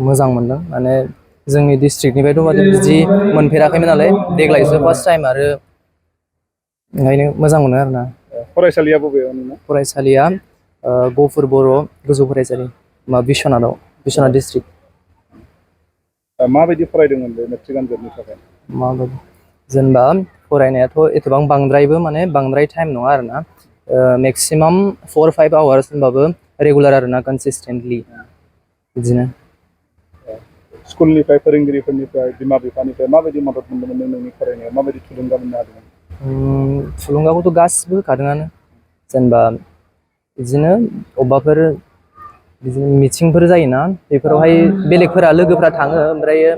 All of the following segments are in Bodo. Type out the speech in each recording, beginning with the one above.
मोजां मोनदों माने जोंनि डिस्ट्रिक्टनिफ्रायथ' माने बिदि मोनफेराखैमोन नालाय देग्लायसो फार्स्ट टाइम आरो ओंखायनो मोजां मोनो आरोना। फरायसालिया बबेयाव नोंना? फरायसालिया गफुर बर' गोजौ फरायसालि बिश्वनाथाव बिश्वनाथ डिस्ट्रिक्ट। माबायदि फरायदोंमोन बे मेट्रिक आनजादनि थाखाय? माबायदि जेनेबा फरायनायाथ' एथबां बांद्रायबो माने बांद्राय टाइम नङा आरोना मेक्सिमाम 4-5 आवार्स होनबाबो रेगुलार आरोना कनसिसटेन्टलि बिदिनो। स्कुलनिफ्राय फोरोंगिरिफोरनिफ्राय बिमा बिफानिफ्राय माबायदि मदद मोनदोंमोन नोंनि फरायनायाव माबायदि थुलुंगा मोननो हादोंमोन? थुलुंगाखौथ' गासिबो होखादोंआनो जेनेबा बिदिनो अबेबाफोर बिदिनो मिथिंफोर जायोना बेफोरावहाय बेलेगफोरा लोगोफ्रा थाङो ओमफ्रायो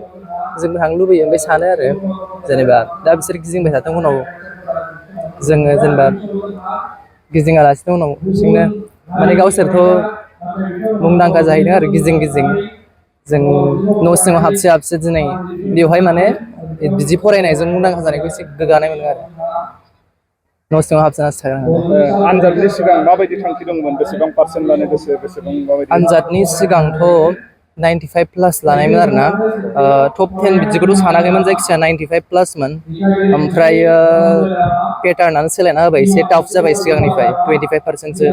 जोंबो थांनो लुबैयो ओमफ्राय सानो आरो जेनेबा दा बिसोर गिदिंबाय थाथों उनाव जोङो जेनेबा गिदिङालासिनो उनाव हारसिंनो माने गावसोरथ' मुंदांखा जाहैदों आरो गिदिं गिदिं जों न' सिङाव हाबसो हाबसो दिनै बेवहाय माने बिदि फरायनायजों मुंदांखा जानायखौ एसे गोग्गानाय मोनो आरो न' सिङाव हाबसोनासो थादों। आनजादनि सिगां माबायदि थांखि दंमोन बेसेबां पार्सेन्ट लानो गोसो बेसेबां माबायदि? आनजादनि सिगांथ' 95+ लानायमोन आरोना टप 10 बिदिखौथ' सानाखैमोन जायखिजाया 95+मोन ओमफ्रायो पेटार्नानो सोलायना होबाय एसे टाफ जाबाय सिगांनिफ्राय 25%सो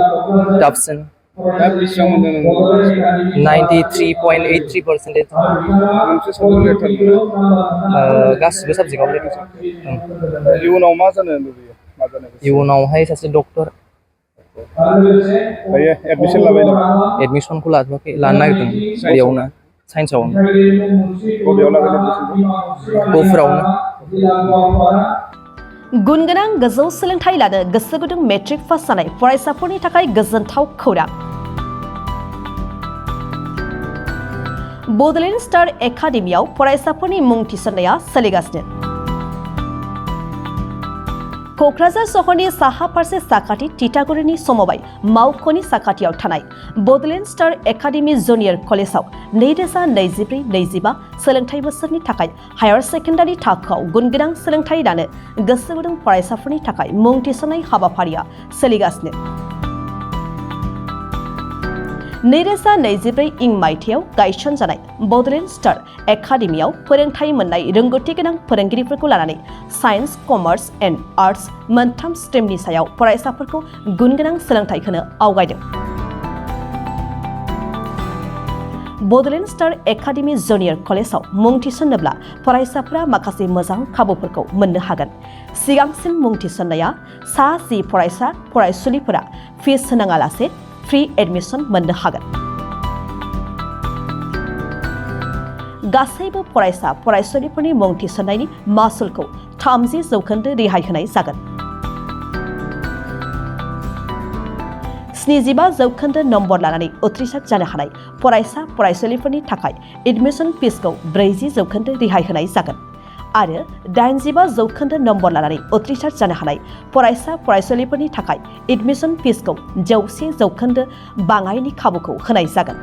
टाफसिन। दा बेसेबां मोनदों नोङो? 93.83%। मोनसे साबजेक्ट लेटार मोनो? गासिबो साबजेक्टआव लेटार। इयुनाव मा जानो लुबैयो? मा जानो गोसो? इयुनावहाय सासे डक्टर। दायो एडमिसन लाबाय नामा? एडमिसनखौ लाथ'वाखै लानो नागिरदों साइन्सआव बेयावनो ना? साइन्सआवनो। बबेयाव लागोन एडमिसनखौ? गफुरावनो। गुन गोनां गोजौ सोलोंथाइ लानो गोसो गुदुं मेट्रिक पास जानाय फरायसाफोरनि थाखाय गोजोनथाव खौरां। बड'लेण्ड स्टार एकाडेमियाव फरायसाफोरनि मुं थिसननाया सोलिगासिनो। क'क्राझार सहरनि साहा फारसे साखाथि तितागुरिनि समबाय मावख'नि साखाथियाव थानाय बड'लेण्ड स्टार एकाडेमि जुनियर कलेजाव 2024-25 सोलोंथाइ बोसोरनि थाखाय हायार सेकेन्डारि थाखोआव गुनगोनां सोलोंथाइ लानो गोसो गुदुं फरायसाफोरनि थाखाय मुं थिसननाय हाबाफारिया सोलिगासिनो। 2024 मायथाइयाव गायसनजानाय बड'लेण्ड स्टार एकाडेमियाव फोरोंथाइ मोननाय रोंगौथि गोनां फोरोंगिरिफोरखौ लानानै साइन्स, कमार्स एन्ड आर्ट्स मोनथाम स्ट्रिमनि सायाव फरायसाफोरखौ गुनगोनां सोलोंथाइ होनो आवगायदों। बड'लेण्ड स्टार एकाडेमि जुनियर कलेजाव मुं थिसन्नोब्ला फरायसाफोरा माखासे मोजां खाबुफोरखौ मोननो हागोन। सिगांसिन मुं थिसन्नाया सा 10 फरायसा फरायसुलिफोरा फिस होनाङालासे फ्रि एडमिसन मोननो हागोन। गासैबो फरायसा फरायसुलिफोरनि मुं थिसननायनि मासुलखौ 30% रेहाय होनाय जागोन। 75% नम्बर लानानै उथ्रिसार जानो हानाय फरायसा फरायसुलिफोरनि थाखाय एडमिसन फिसखौ 40% रेहाय होनाय जागोन आरो 85% नम्बर लानानै उथ्रिसार जानो हानाय फरायसा फरायसुलिफोरनि थाखाय एडमिसन फिसखौ 100% बाङायनि खाबुखौ होनाय जागोन।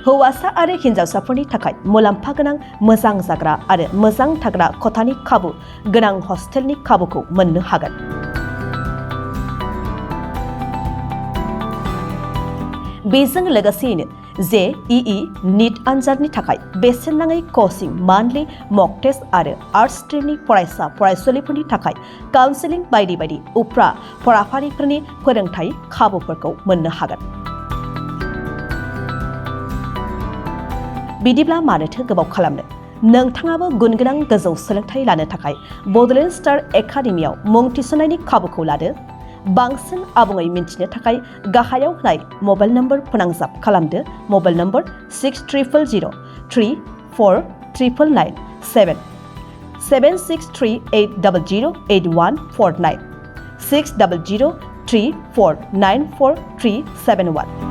हौवासा आरो हिन्जावसाफोरनि थाखाय मुलाम्फा गोनां मोजां जाग्रा आरो मोजां थाग्रा खथानि खाबु गोनां हस्टेलनि खाबुखौ मोननो हागोन। बेजों लोगोसेयैनो JEE नीट आनजादनि थाखाय बेसेन नाङै कचिं मान्थलि मक टेस्ट आरो आर्ट्स स्ट्रिमनि फरायसा फरायसुलिफोरनि थाखाय काउन्सेलिं बायदि बायदि उफ्रा फराफारिफोरनि फोरोंथाय खाबुफोरखौ मोननो हागोन। बिदिब्ला मानोथो गोबाव खालामनो? नोंथाङाबो गुनगोनां गोजौ सोलोंथाइ लानो थाखाय बड'लेण्ड स्टार एकाडेमियाव मुं थिसननायनि खाबुखौ लादो। बांसिन आबुङै मिन्थिनो थाखाय गाहायाव होनाय मबाइल नम्बर फोनांजाब खालामदो। Mobile number 6000349997 7638008149 6003494371।